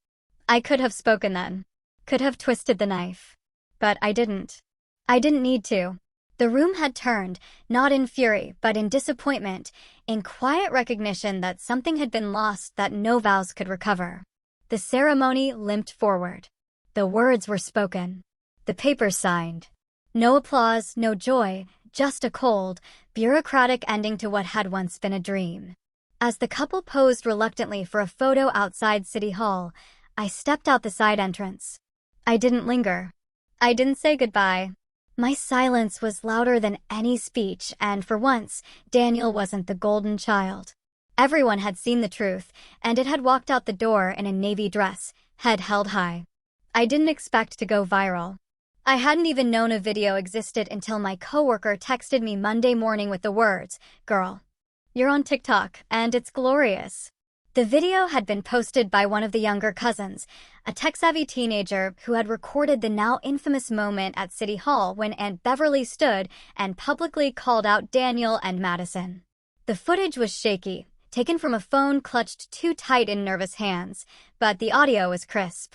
I could have spoken then. Could have twisted the knife. But I didn't. I didn't need to. The room had turned, not in fury, but in disappointment, in quiet recognition that something had been lost that no vows could recover. The ceremony limped forward. The words were spoken. The papers signed. No applause, no joy, just a cold, bureaucratic ending to what had once been a dream. As the couple posed reluctantly for a photo outside City Hall, I stepped out the side entrance. I didn't linger. I didn't say goodbye. My silence was louder than any speech, and for once, Daniel wasn't the golden child. Everyone had seen the truth, and it had walked out the door in a navy dress, head held high. I didn't expect to go viral. I hadn't even known a video existed until my coworker texted me Monday morning with the words, "Girl, you're on TikTok, and it's glorious." The video had been posted by one of the younger cousins, a tech-savvy teenager who had recorded the now infamous moment at City Hall when Aunt Beverly stood and publicly called out Daniel and Madison. The footage was shaky, taken from a phone clutched too tight in nervous hands, but the audio was crisp.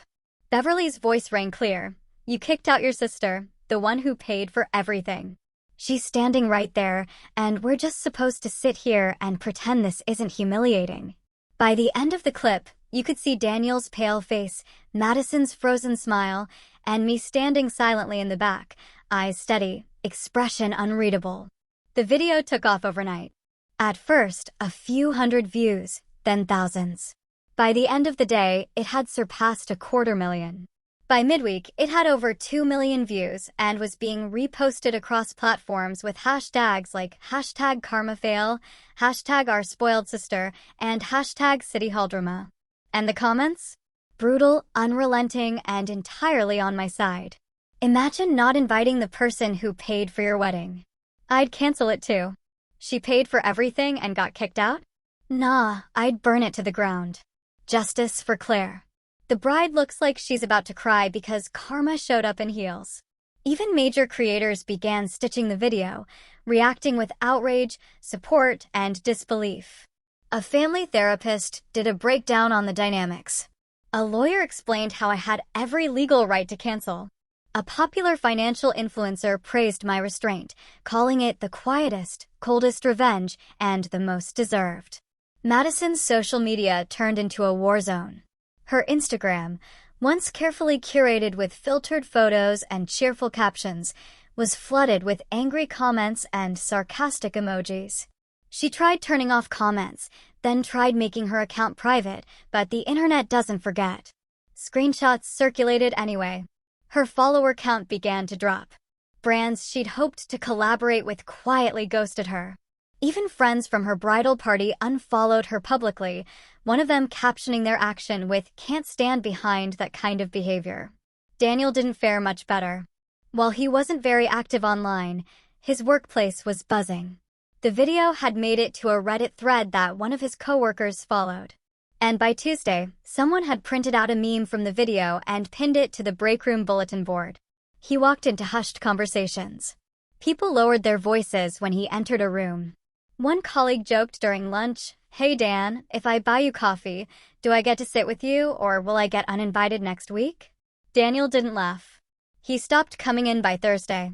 Beverly's voice rang clear. "You kicked out your sister, the one who paid for everything. She's standing right there, and we're just supposed to sit here and pretend this isn't humiliating." By the end of the clip, you could see Daniel's pale face, Madison's frozen smile, and me standing silently in the back, eyes steady, expression unreadable. The video took off overnight. At first, a few hundred views, then thousands. By the end of the day, it had surpassed 250,000. By midweek, it had over 2 million views and was being reposted across platforms with hashtags like #KarmaFail, #OurSpoiledSister, and #CityHallDrama. And the comments? Brutal, unrelenting, and entirely on my side. Imagine not inviting the person who paid for your wedding. I'd cancel it too. She paid for everything and got kicked out? Nah, I'd burn it to the ground. Justice for Claire. The bride looks like she's about to cry because karma showed up in heels. Even major creators began stitching the video, reacting with outrage, support, and disbelief. A family therapist did a breakdown on the dynamics. A lawyer explained how I had every legal right to cancel. A popular financial influencer praised my restraint, calling it the quietest, coldest revenge and the most deserved. Madison's social media turned into a war zone. Her Instagram, once carefully curated with filtered photos and cheerful captions, was flooded with angry comments and sarcastic emojis. She tried turning off comments, then tried making her account private, but the internet doesn't forget. Screenshots circulated anyway. Her follower count began to drop. Brands she'd hoped to collaborate with quietly ghosted her. Even friends from her bridal party unfollowed her publicly, one of them captioning their action with "Can't stand behind that kind of behavior." Daniel didn't fare much better. While he wasn't very active online, his workplace was buzzing. The video had made it to a Reddit thread that one of his coworkers followed. And by Tuesday, someone had printed out a meme from the video and pinned it to the break room bulletin board. He walked into hushed conversations. People lowered their voices when he entered a room. One colleague joked during lunch, "Hey Dan, if I buy you coffee, do I get to sit with you or will I get uninvited next week?" Daniel didn't laugh. He stopped coming in by Thursday.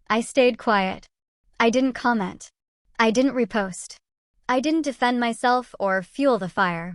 I stayed quiet. I didn't comment. I didn't repost. I didn't defend myself or fuel the fire.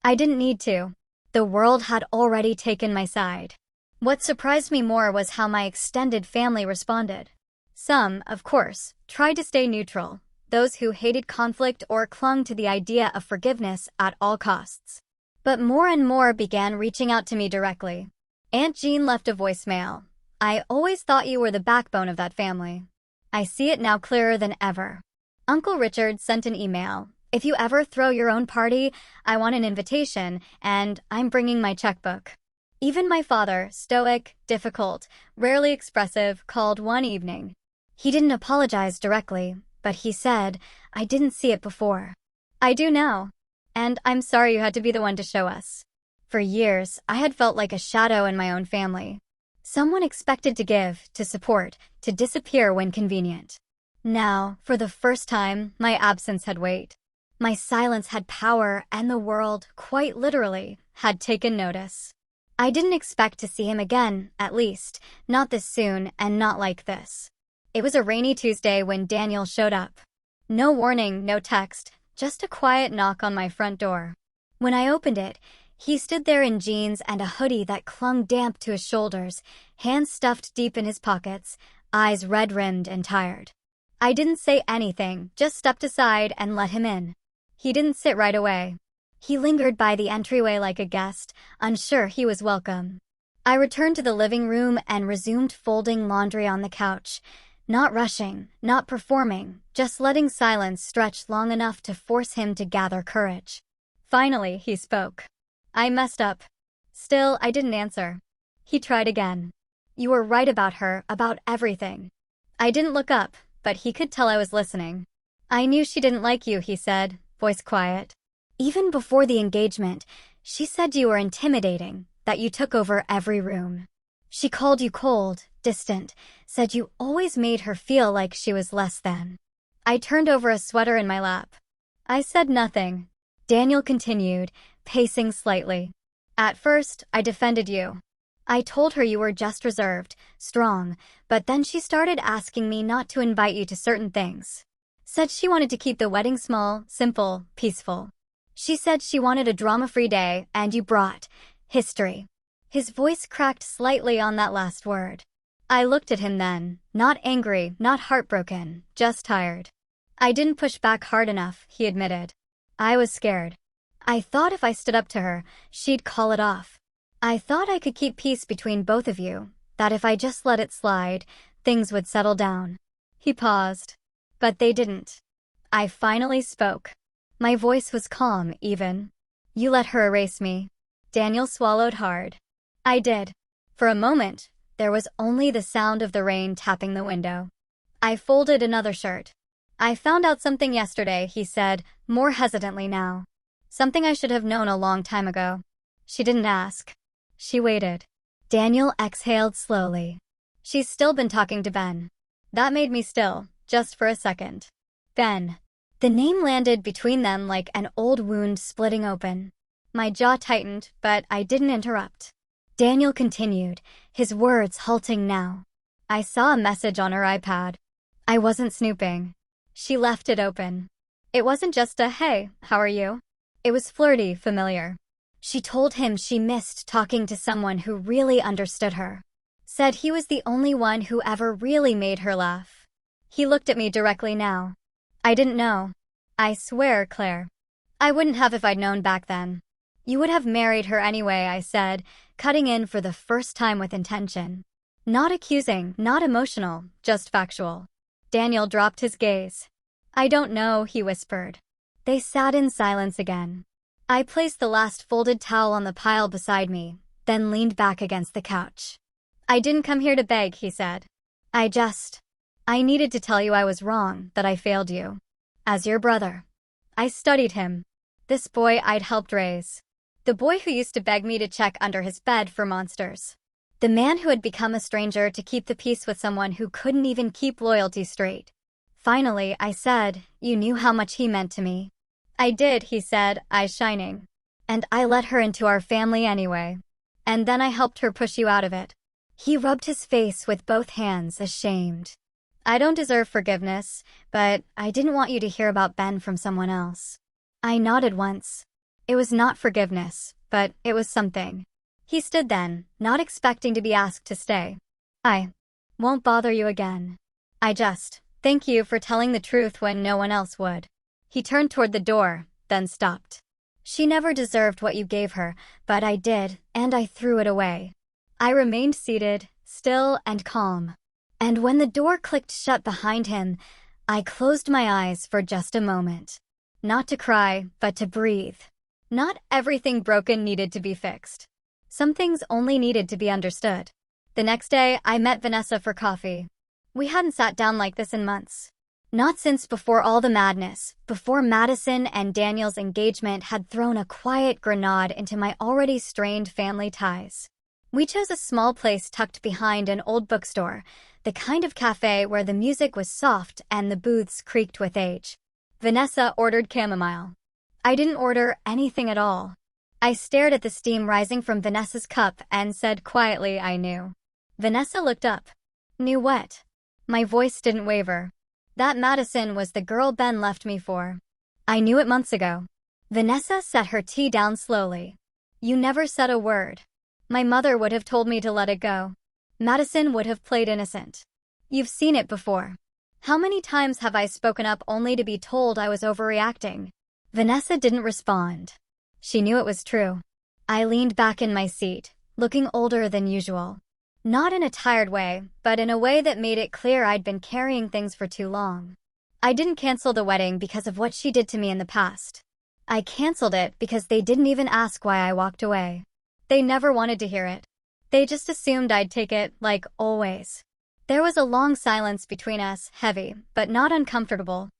I didn't need to. The world had already taken my side. What surprised me more was how my extended family responded. Some, of course, tried to stay neutral. Those who hated conflict or clung to the idea of forgiveness at all costs. But more and more began reaching out to me directly. Aunt Jean left a voicemail. "I always thought you were the backbone of that family. I see it now clearer than ever." Uncle Richard sent an email. "If you ever throw your own party, I want an invitation, and I'm bringing my checkbook." Even my father, stoic, difficult, rarely expressive, called one evening. He didn't apologize directly, but he said, "I didn't see it before. I do now. And I'm sorry you had to be the one to show us." For years, I had felt like a shadow in my own family. Someone expected to give, to support, to disappear when convenient. Now, for the first time, my absence had weight. My silence had power, and the world, quite literally, had taken notice. I didn't expect to see him again, at least, not this soon and not like this. It was a rainy Tuesday when Daniel showed up. No warning, no text, just a quiet knock on my front door. When I opened it, He stood there in jeans and a hoodie that clung damp to his shoulders, hands stuffed deep in his pockets, eyes red-rimmed and tired. I didn't say anything, just stepped aside and let him in. He didn't sit right away. He lingered by the entryway like a guest, unsure he was welcome. I returned to the living room and resumed folding laundry on the couch, not rushing, not performing, just letting silence stretch long enough to force him to gather courage. Finally, he spoke. I messed up. Still, I didn't answer. He tried again. You were right about her, about everything. I didn't look up, but he could tell I was listening. I knew she didn't like you, he said, voice quiet. Even before the engagement, she said you were intimidating, that you took over every room. She called you cold, distant, said you always made her feel like she was less than. I turned over a sweater in my lap. I said nothing. Daniel continued, pacing slightly. At first, I defended you. I told her you were just reserved, strong, but then she started asking me not to invite you to certain things. Said she wanted to keep the wedding small, simple, peaceful. She said she wanted a drama-free day, and you brought history. His voice cracked slightly on that last word. I looked at him then, not angry, not heartbroken, just tired. I didn't push back hard enough, he admitted. I was scared. I thought if I stood up to her, she'd call it off. I thought I could keep peace between both of you, that if I just let it slide, things would settle down. He paused. But they didn't. I finally spoke. My voice was calm, even. You let her erase me. Daniel swallowed hard. I did. For a moment, there was only the sound of the rain tapping the window. I folded another shirt. I found out something yesterday, he said, more hesitantly now. Something I should have known a long time ago. She didn't ask. She waited. Daniel exhaled slowly. She's still been talking to Ben. That made me still, just for a second. Ben. The name landed between them like an old wound splitting open. My jaw tightened, but I didn't interrupt. Daniel continued, his words halting now. I saw a message on her iPad. I wasn't snooping. She left it open. It wasn't just a, hey, how are you? It was flirty, familiar. She told him she missed talking to someone who really understood her. Said he was the only one who ever really made her laugh. He looked at me directly now. I didn't know. I swear, Claire. I wouldn't have if I'd known back then. You would have married her anyway, I said, cutting in for the first time with intention. Not accusing, not emotional, just factual. Daniel dropped his gaze. I don't know, he whispered. They sat in silence again. I placed the last folded towel on the pile beside me, then leaned back against the couch. I didn't come here to beg, he said. I needed to tell you I was wrong, that I failed you. As your brother. I studied him. This boy I'd helped raise. The boy who used to beg me to check under his bed for monsters. The man who had become a stranger to keep the peace with someone who couldn't even keep loyalty straight. Finally, I said, you knew how much he meant to me. I did, he said, eyes shining. And I let her into our family anyway. And then I helped her push you out of it. He rubbed his face with both hands, ashamed. I don't deserve forgiveness, but I didn't want you to hear about Ben from someone else. I nodded once. It was not forgiveness, but it was something. He stood then, not expecting to be asked to stay. I won't bother you again. Thank you for telling the truth when no one else would. He turned toward the door, then stopped. She never deserved what you gave her, but I did, and I threw it away. I remained seated, still and calm. And when the door clicked shut behind him, I closed my eyes for just a moment. Not to cry, but to breathe. Not everything broken needed to be fixed. Some things only needed to be understood. The next day, I met Vanessa for coffee. We hadn't sat down like this in months. Not since before all the madness, before Madison and Daniel's engagement had thrown a quiet grenade into my already strained family ties. We chose a small place tucked behind an old bookstore, the kind of cafe where the music was soft and the booths creaked with age. Vanessa ordered chamomile. I didn't order anything at all. I stared at the steam rising from Vanessa's cup and said quietly I knew. Vanessa looked up. Knew what? My voice didn't waver. That Madison was the girl Ben left me for. I knew it months ago. Vanessa set her tea down slowly. You never said a word. My mother would have told me to let it go. Madison would have played innocent. You've seen it before. How many times have I spoken up only to be told I was overreacting? Vanessa didn't respond. She knew it was true. I leaned back in my seat, looking older than usual. Not in a tired way, but in a way that made it clear I'd been carrying things for too long. I didn't cancel the wedding because of what she did to me in the past. I canceled it because they didn't even ask why I walked away. They never wanted to hear it. They just assumed I'd take it, like always. There was a long silence between us, heavy, but not uncomfortable.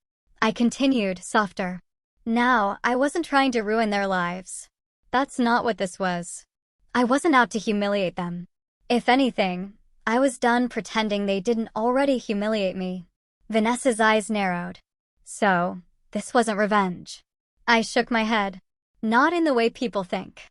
I continued, softer. Now, I wasn't trying to ruin their lives. That's not what this was. I wasn't out to humiliate them. If anything, I was done pretending they didn't already humiliate me. Vanessa's eyes narrowed. So, this wasn't revenge. I shook my head. Not in the way people think.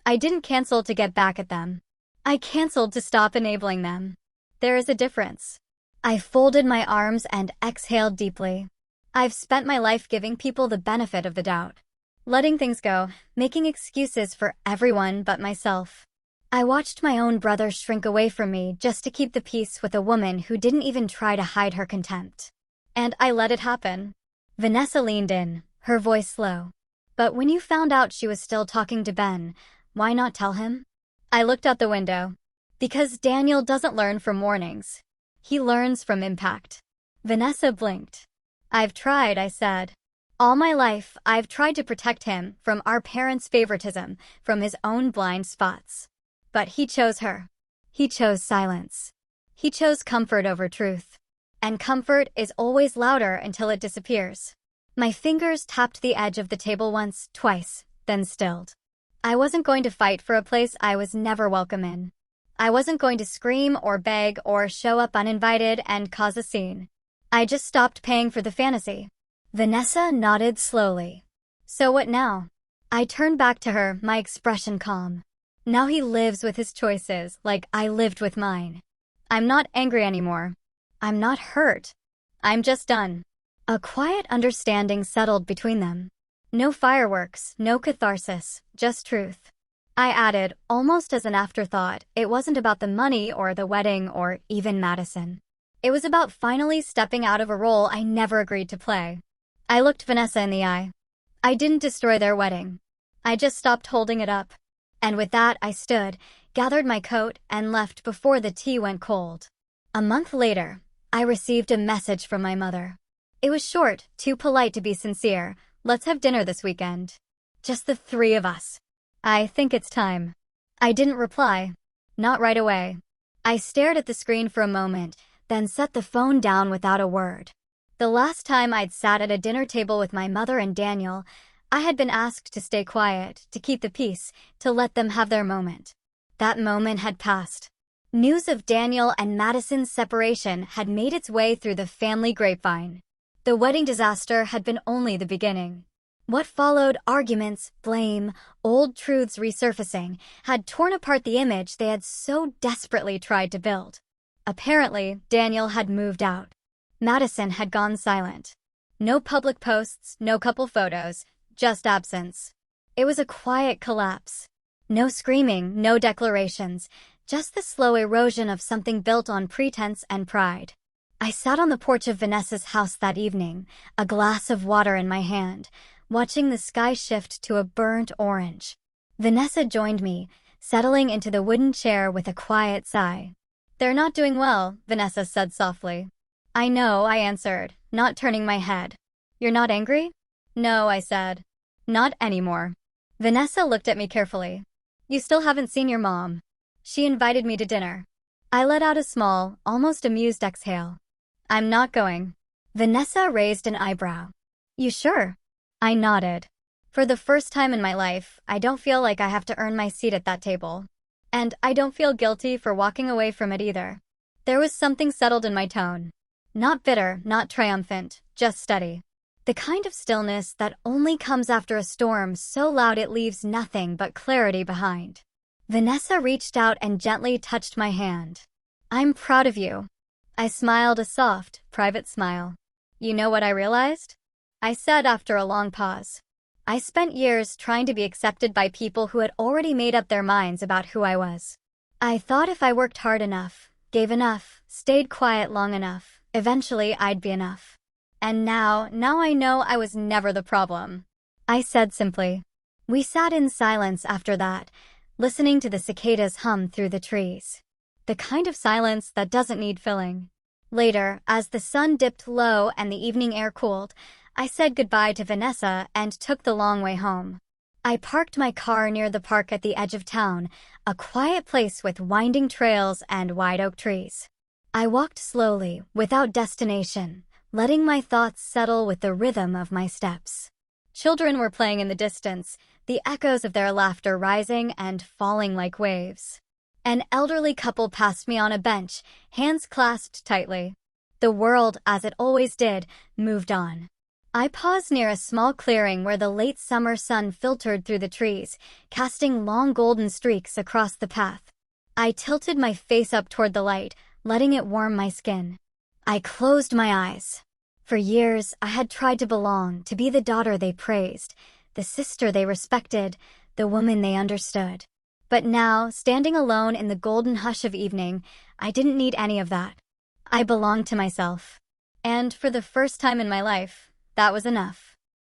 I didn't cancel to get back at them. I canceled to stop enabling them. There is a difference. I folded my arms and exhaled deeply. I've spent my life giving people the benefit of the doubt. Letting things go, making excuses for everyone but myself. I watched my own brother shrink away from me just to keep the peace with a woman who didn't even try to hide her contempt. And I let it happen. Vanessa leaned in, her voice slow. But when you found out she was still talking to Ben, why not tell him? I looked out the window. Because Daniel doesn't learn from warnings. He learns from impact. Vanessa blinked. I've tried, I said. All my life, I've tried to protect him from our parents' favoritism, from his own blind spots. But he chose her. He chose silence. He chose comfort over truth. And comfort is always louder until it disappears. My fingers tapped the edge of the table once, twice, then stilled. I wasn't going to fight for a place I was never welcome in. I wasn't going to scream or beg or show up uninvited and cause a scene. I just stopped paying for the fantasy. Vanessa nodded slowly. So what now? I turned back to her, my expression calm. Now he lives with his choices, like I lived with mine. I'm not angry anymore. I'm not hurt. I'm just done. A quiet understanding settled between them. No fireworks, no catharsis, just truth. I added, almost as an afterthought, it wasn't about the money or the wedding or even Madison. It was about finally stepping out of a role I never agreed to play. I looked Vanessa in the eye. I didn't destroy their wedding. I just stopped holding it up. And with that, I stood, gathered my coat, and left before the tea went cold. A month later, I received a message from my mother. It was short, too polite to be sincere. Let's have dinner this weekend. Just the three of us. I think it's time. I didn't reply. Not right away. I stared at the screen for a moment, then set the phone down without a word. The last time I'd sat at a dinner table with my mother and Daniel, I had been asked to stay quiet, to keep the peace, to let them have their moment. That moment had passed. News of Daniel and Madison's separation had made its way through the family grapevine. The wedding disaster had been only the beginning. What followed, arguments, blame, old truths resurfacing, had torn apart the image they had so desperately tried to build. Apparently, Daniel had moved out. Madison had gone silent. No public posts, no couple photos, just absence. It was a quiet collapse. No screaming, no declarations, just the slow erosion of something built on pretense and pride. I sat on the porch of Vanessa's house that evening, a glass of water in my hand, watching the sky shift to a burnt orange. Vanessa joined me, settling into the wooden chair with a quiet sigh. They're not doing well, Vanessa said softly. I know, I answered, not turning my head. You're not angry? No, I said. Not anymore. Vanessa looked at me carefully. You still haven't seen your mom. She invited me to dinner. I let out a small, almost amused exhale. I'm not going. Vanessa raised an eyebrow. You sure? I nodded. For the first time in my life, I don't feel like I have to earn my seat at that table. And I don't feel guilty for walking away from it either. There was something settled in my tone. Not bitter, not triumphant, just steady. The kind of stillness that only comes after a storm so loud it leaves nothing but clarity behind. Vanessa reached out and gently touched my hand. I'm proud of you. I smiled a soft, private smile. You know what I realized? I said after a long pause. I spent years trying to be accepted by people who had already made up their minds about who I was. I thought if I worked hard enough, gave enough, stayed quiet long enough, eventually I'd be enough. And now I know I was never the problem. I said simply. We sat in silence after that, listening to the cicadas hum through the trees. The kind of silence that doesn't need filling. Later, as the sun dipped low and the evening air cooled, I said goodbye to Vanessa and took the long way home. I parked my car near the park at the edge of town, a quiet place with winding trails and wide oak trees. I walked slowly, without destination, letting my thoughts settle with the rhythm of my steps. Children were playing in the distance, the echoes of their laughter rising and falling like waves. An elderly couple passed me on a bench, hands clasped tightly. The world, as it always did, moved on. I paused near a small clearing where the late summer sun filtered through the trees, casting long golden streaks across the path. I tilted my face up toward the light, letting it warm my skin. I closed my eyes. For years, I had tried to belong, to be the daughter they praised, the sister they respected, the woman they understood. But now, standing alone in the golden hush of evening, I didn't need any of that. I belonged to myself. And for the first time in my life, that was enough.